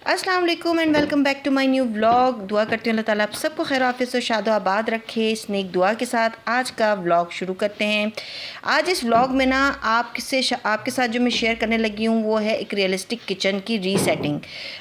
अस्सलाम वालेकुम and welcome back to my new vlog. दुआ करती हूँ अल्लाह ताला आप सबको खैर आफियत और शादो आबाद रखे। इस नेक दुआ के साथ आज का व्लॉग शुरू करते हैं। आज इस व्लॉग में ना आपके साथ जो मैं शेयर करने लगी हूँ वो है एक रियलिस्टिक किचन की रीसेटिंग।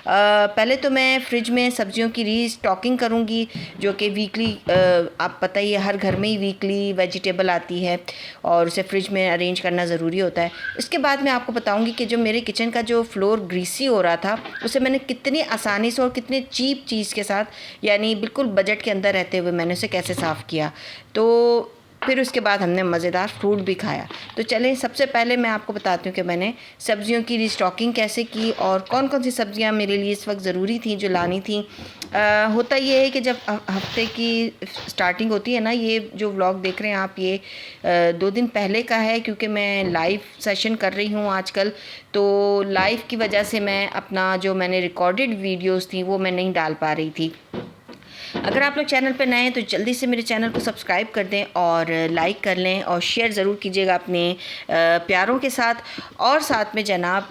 पहले तो मैं फ्रिज में सब्जियों की रीस्टॉकिंग करूँगी, जो कि वीकली आप पता ही है हर घर में ही वीकली वेजिटेबल आती है और उसे फ्रिज में अरेंज करना ज़रूरी होता है। इसके बाद मैं आपको बताऊँगी कि जो मेरे किचन का जो फ्लोर ग्रीसी हो रहा था उसे मैंने कितनी आसानी से और कितने चीप चीज़ के साथ, यानी बिल्कुल बजट के अंदर रहते हुए मैंने उसे कैसे साफ़ किया। तो फिर उसके बाद हमने मज़ेदार फ्रूट भी खाया। तो चलें, सबसे पहले मैं आपको बताती हूँ कि मैंने सब्जियों की रीस्टॉकिंग कैसे की और कौन कौन सी सब्जियाँ मेरे लिए इस वक्त ज़रूरी थी जो लानी थी। होता ये है कि जब हफ्ते की स्टार्टिंग होती है ना, ये जो व्लॉग देख रहे हैं आप, ये 2 दिन पहले का है क्योंकि मैं लाइव सेशन कर रही हूँ आजकल। तो लाइव की वजह से मैं अपना जो मैंने रिकॉर्डेड वीडियोस थी वो मैं नहीं डाल पा रही थी। अगर आप लोग चैनल पर नए हैं तो जल्दी से मेरे चैनल को सब्सक्राइब कर दें और लाइक कर लें और शेयर ज़रूर कीजिएगा अपने प्यारों के साथ। और साथ में जनाब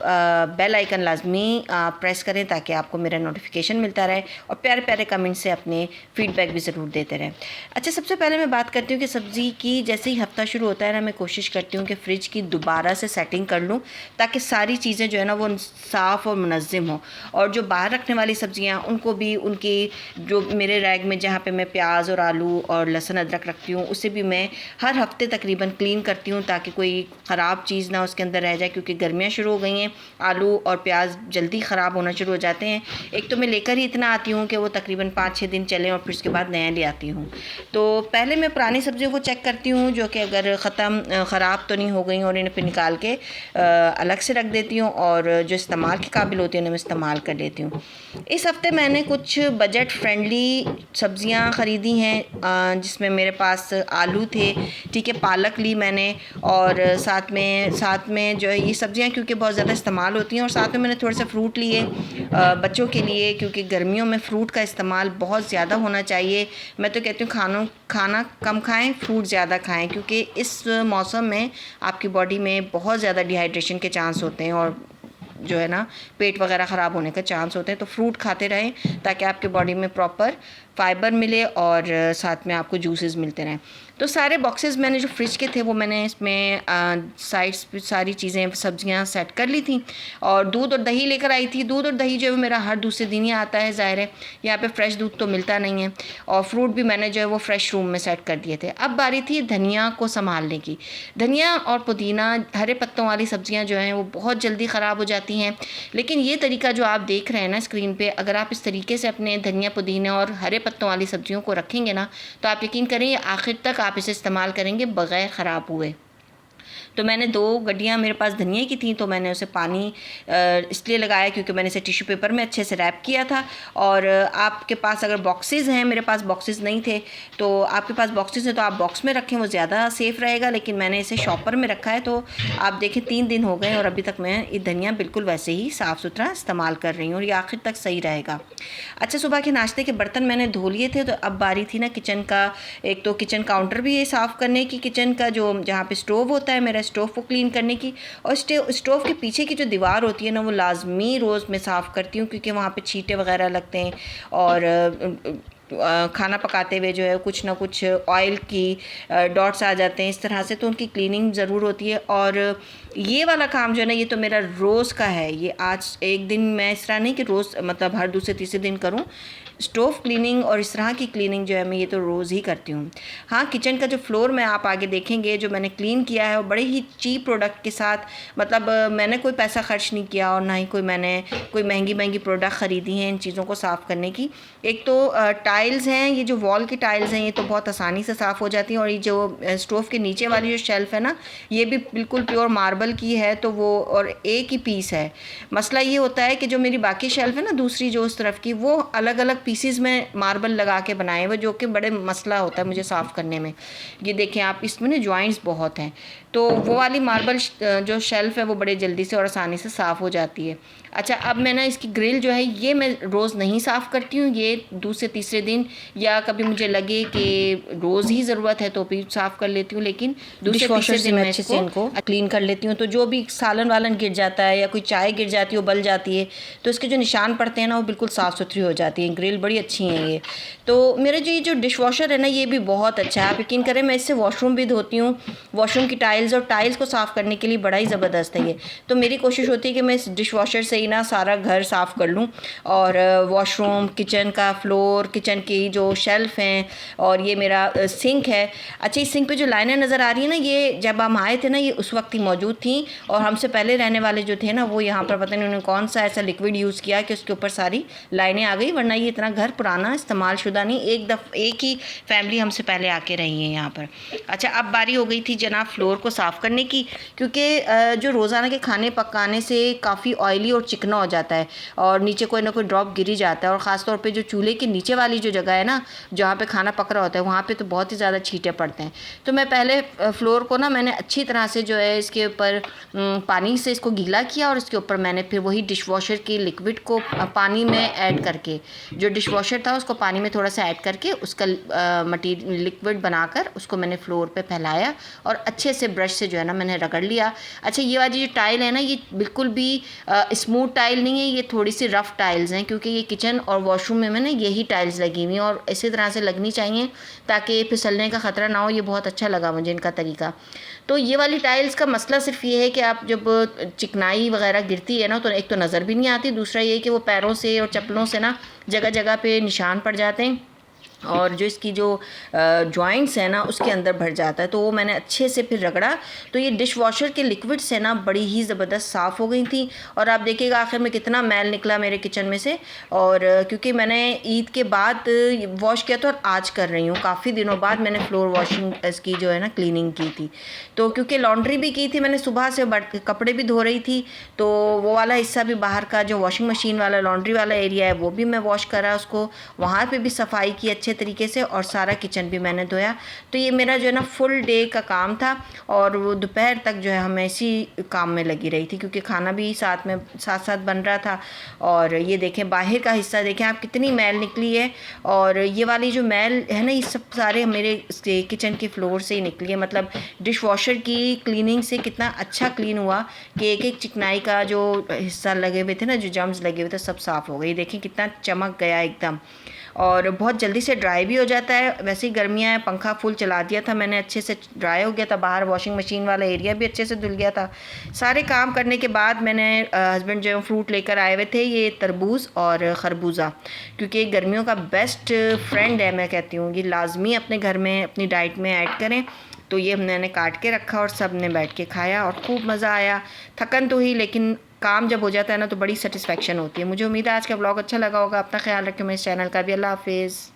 बेल आइकन लाजमी प्रेस करें ताकि आपको मेरा नोटिफिकेशन मिलता रहे, और प्यारे प्यारे कमेंट से अपने फीडबैक भी ज़रूर देते रहें। अच्छा, सबसे पहले मैं बात करती हूँ कि सब्ज़ी की जैसे ही हफ्ता शुरू होता है ना, मैं कोशिश करती हूँ कि फ़्रिज की दोबारा से सेटिंग कर लूँ ताकि सारी चीज़ें जो है ना वो साफ़ और मुनज़्ज़म हो। और जो बाहर रखने वाली सब्ज़ियाँ उनको भी उनकी जो मेरे रैक में जहाँ पे मैं प्याज और आलू और लहसुन अदरक रखती हूँ उसे भी मैं हर हफ्ते तकरीबन क्लीन करती हूँ ताकि कोई ख़राब चीज़ ना उसके अंदर रह जाए, क्योंकि गर्मियाँ शुरू हो गई हैं, आलू और प्याज जल्दी ख़राब होना शुरू हो जाते हैं। एक तो मैं लेकर ही इतना आती हूँ कि वो तकरीबन 5-6 दिन चलें और फिर उसके बाद नया ले आती हूँ। तो पहले मैं पुरानी सब्जियों को चेक करती हूँ जो कि अगर ख़राब तो नहीं हो गई, और इन्हें फिर निकाल के अलग से रख देती हूँ और जो इस्तेमाल के काबिल होती है उन्हें मैं इस्तेमाल कर लेती हूँ। इस हफ्ते मैंने कुछ बजट फ्रेंडली सब्जियां ख़रीदी हैं, जिसमें मेरे पास आलू थे, ठीक है, पालक ली मैंने, और साथ में जो है ये सब्जियां क्योंकि बहुत ज़्यादा इस्तेमाल होती हैं, और साथ में मैंने थोड़े से फ्रूट लिए बच्चों के लिए, क्योंकि गर्मियों में फ़्रूट का इस्तेमाल बहुत ज़्यादा होना चाहिए। मैं तो कहती हूँ खाना कम खाएं, फ्रूट ज़्यादा खाएं, क्योंकि इस मौसम में आपकी बॉडी में बहुत ज़्यादा डिहाइड्रेशन के चांस होते हैं और जो है ना पेट वगैरह ख़राब होने का चांस होते हैं। तो फ्रूट खाते रहें ताकि आपके बॉडी में प्रॉपर फाइबर मिले और साथ में आपको जूसेस मिलते रहें। तो सारे बॉक्सेस मैंने जो फ्रिज के थे वो मैंने इसमें साइड्स पे सारी चीज़ें सब्जियां सेट कर ली थी, और दूध और दही लेकर आई थी। दूध और दही जो है मेरा हर दूसरे दिन ही आता है, ज़ाहिर है यहाँ पे फ्रेश दूध तो मिलता नहीं है, और फ्रूट भी मैंने जो है वो फ्रेश रूम में सेट कर दिए थे। अब बारी थी धनिया को संभालने की। धनिया और पुदीना, हरे पत्तों वाली सब्जियाँ जो हैं वो बहुत जल्दी ख़राब हो जाती हैं, लेकिन ये तरीका जो आप देख रहे हैं ना स्क्रीन पर, अगर आप इस तरीके से अपने धनिया पुदीना और हरे पत्तों वाली सब्जियों को रखेंगे ना तो आप यकीन करें ये आखिर तक आप इसे इस्तेमाल करेंगे बग़ैर ख़राब हुए। तो मैंने 2 गड्डियाँ मेरे पास धनिया की थी, तो मैंने उसे पानी इसलिए लगाया क्योंकि मैंने इसे टिश्यू पेपर में अच्छे से रैप किया था। और आपके पास अगर बॉक्सेस हैं, मेरे पास बॉक्सेस नहीं थे, तो आपके पास बॉक्सेस हैं तो आप बॉक्स में रखें, वो ज़्यादा सेफ़ रहेगा। लेकिन मैंने इसे शॉपर में रखा है, तो आप देखें 3 दिन हो गए और अभी तक मैं ये धनिया बिल्कुल वैसे ही साफ़ सुथरा इस्तेमाल कर रही हूँ और ये आखिर तक सही रहेगा। अच्छा, सुबह के नाश्ते के बर्तन मैंने धो लिए थे, तो अब बारी थी ना किचन का। एक तो किचन काउंटर भी ये साफ़ करने की, किचन का जो जहाँ पे स्टोव होता है मेरा, स्टोव को क्लीन करने की, और स्टोव के पीछे की जो दीवार होती है ना वो लाजमी रोज़ मैं साफ़ करती हूँ, क्योंकि वहाँ पे छींटे वगैरह लगते हैं और खाना पकाते हुए जो है कुछ ना कुछ ऑयल की डॉट्स आ जाते हैं इस तरह से, तो उनकी क्लीनिंग ज़रूर होती है। और ये वाला काम जो है ना ये तो मेरा रोज़ का है। ये आज एक दिन मैं इस तरह नहीं कि रोज़ मतलब हर दूसरे तीसरे दिन करूँ, स्टोव क्लीनिंग और इस तरह की क्लीनिंग जो है मैं ये तो रोज़ ही करती हूँ। हाँ, किचन का जो फ्लोर में आप आगे देखेंगे जो मैंने क्लीन किया है वो बड़े ही चीप प्रोडक्ट के साथ, मतलब मैंने कोई पैसा खर्च नहीं किया और ना ही मैंने कोई महंगी प्रोडक्ट ख़रीदी हैं इन चीज़ों को साफ़ करने की। एक तो टाइल्स हैं, ये जो वॉल की टाइल्स हैं ये तो बहुत आसानी से साफ़ हो जाती हैं, और ये जो स्टोव के नीचे वाली जो शेल्फ़ है ना ये भी बिल्कुल प्योर मार्बल की है, तो वो और एक ही पीस है। मसला ये होता है कि जो मेरी बाकी शेल्फ़ है ना दूसरी जो उस तरफ की, वो अलग अलग पीसीज में मार्बल लगा के बनाए हुए, जो कि बड़े मसला होता है मुझे साफ़ करने में। ये देखें आप, इसमें ना जॉइंट्स बहुत हैं, तो वो वाली मार्बल जो शेल्फ़ है वो बड़े जल्दी से और आसानी से साफ़ हो जाती है। अच्छा, अब मैं ना इसकी ग्रिल जो है ये मैं रोज़ नहीं साफ़ करती हूँ, ये दूसरे तीसरे दिन या कभी मुझे लगे कि रोज़ ही ज़रूरत है तो भी साफ़ कर लेती हूँ, लेकिन दूसरे तीसरे दिन मैं अच्छे से इनको क्लीन कर लेती हूँ। तो जो भी सालन वालन गिर जाता है या कोई चाय गिर जाती है, वो बल जाती है, तो इसके जो निशान पड़ते हैं ना वो बिल्कुल साफ़ सुथरी हो जाती हैं। ग्रिल बड़ी अच्छी हैं ये। तो मेरा जो ये जो डिश वॉशर है ना ये भी बहुत अच्छा है। आप यकीन करें मैं इससे वॉशरूम भी धोती हूँ, वॉशरूम की टाइल्स और टाइल्स को साफ़ करने के लिए बड़ा ही ज़बरदस्त है ये। तो मेरी कोशिश होती है कि मैं इस डिश वॉशर से ही ना सारा घर साफ़ कर लूँ, और वॉशरूम, किचन का फ्लोर, किचन की जो शेल्फ़ हैं, और ये मेरा सिंक है। अच्छा, इस सिंक पे जो लाइनें नज़र आ रही है ना, ये जब हम आए थे ना ये उस वक्त ही मौजूद थी, और हमसे पहले रहने वाले जो थे ना वो यहाँ पर पता नहीं उन्होंने कौन सा ऐसा लिक्विड यूज़ किया कि उसके ऊपर सारी लाइनें आ गई, वरना ये इतना घर पुराना इस्तेमाल शुदा नहीं, एक ही फैमिली हमसे पहले आके रही है यहाँ पर। अच्छा, अब बारी हो गई थी जनाब फ्लोर को साफ़ करने की, क्योंकि जो रोज़ाना के खाने पकाने से काफ़ी ऑयली और चिकना हो जाता है, और नीचे कोई ना कोई ड्रॉप गिर ही जाता है, और ख़ास तौर पे जो चूल्हे के नीचे वाली जो जगह है ना जहाँ पे खाना पक रहा होता है वहाँ पे तो बहुत ही ज़्यादा छींटे पड़ते हैं। तो मैं पहले फ्लोर को ना मैंने अच्छी तरह से जो है इसके ऊपर पानी से इसको गीला किया, और इसके ऊपर मैंने फिर वही डिश वॉशर की लिक्विड को पानी में ऐड करके, जो डिश वॉशर था उसको पानी में थोड़ा सा ऐड करके उसका मटीरियल लिक्विड बनाकर उसको मैंने फ्लोर पे फैलाया, और अच्छे से ब्रश से जो है ना मैंने रगड़ लिया। अच्छा, ये वाली जो टाइल है ना ये बिल्कुल भी स्मूथ टाइल नहीं है, ये थोड़ी सी रफ़ टाइल्स हैं, क्योंकि ये किचन और वॉशरूम में मैंने यही टाइल्स लगी हुई हैं, और इसी तरह से लगनी चाहिए ताकि फिसलने का ख़तरा ना हो। ये बहुत अच्छा लगा मुझे इनका तरीका। तो ये वाली टाइल्स का मसला सिर्फ ये है कि आप जब चिकनाई वगैरह गिरती है ना तो एक तो नज़र भी नहीं आती, दूसरा ये कि वो पैरों से और चप्पलों से ना जगह जगह पे निशान पड़ जाते हैं, और जो इसकी जो जॉइंट्स है ना उसके अंदर भर जाता है। तो वो मैंने अच्छे से फिर रगड़ा, तो ये डिश वॉशर के लिक्विड से ना बड़ी ही ज़बरदस्त साफ़ हो गई थी। और आप देखिएगा आखिर में कितना मैल निकला मेरे किचन में से, और क्योंकि मैंने ईद के बाद वॉश किया था और आज कर रही हूँ, काफ़ी दिनों बाद मैंने फ्लोर वॉशिंग इसकी जो है ना क्लीनिंग की थी। तो क्योंकि लॉन्ड्री भी की थी मैंने, सुबह से कपड़े भी धो रही थी, तो वो वाला हिस्सा भी बाहर का जो वॉशिंग मशीन वाला लॉन्ड्री वाला एरिया है वो भी मैं वॉश करा, उसको वहाँ पर भी सफाई की अच्छे तरीके से, और सारा किचन भी मैंने धोया। तो ये मेरा जो है ना फुल डे का काम था, और वो दोपहर तक जो है हम इसी काम में लगी रही थी, क्योंकि खाना भी साथ साथ बन रहा था। और ये देखें बाहर का हिस्सा देखें आप कितनी मैल निकली है, और ये वाली जो मैल है ना ये सब सारे मेरे किचन के फ्लोर से ही निकली है। मतलब डिश वॉशर की क्लीनिंग से कितना अच्छा क्लीन हुआ कि एक एक चिकनाई का जो हिस्सा लगे हुए थे ना, जो जम्स लगे हुए थे सब साफ़ हो गई। देखें कितना चमक गया एकदम, और बहुत जल्दी से ड्राई भी हो जाता है। वैसे ही गर्मियाँ हैं, पंखा फुल चला दिया था मैंने, अच्छे से ड्राई हो गया था, बाहर वॉशिंग मशीन वाला एरिया भी अच्छे से धुल गया था। सारे काम करने के बाद मैंने हस्बैंड जो फ्रूट लेकर आए हुए थे, ये तरबूज और खरबूजा, क्योंकि गर्मियों का बेस्ट फ्रेंड है मैं कहती हूँ, ये लाजमी अपने घर में अपनी डाइट में ऐड करें। तो ये मैंने काट के रखा और सब ने बैठ के खाया, और खूब मज़ा आया। थकन तो ही, लेकिन काम जब हो जाता है ना तो बड़ी सेटिस्फेक्शन होती है। मुझे उम्मीद है आज का ब्लॉग अच्छा लगा होगा। अपना ख्याल रखें, मैं इस चैनल का भी। अल्लाह हाफिज़।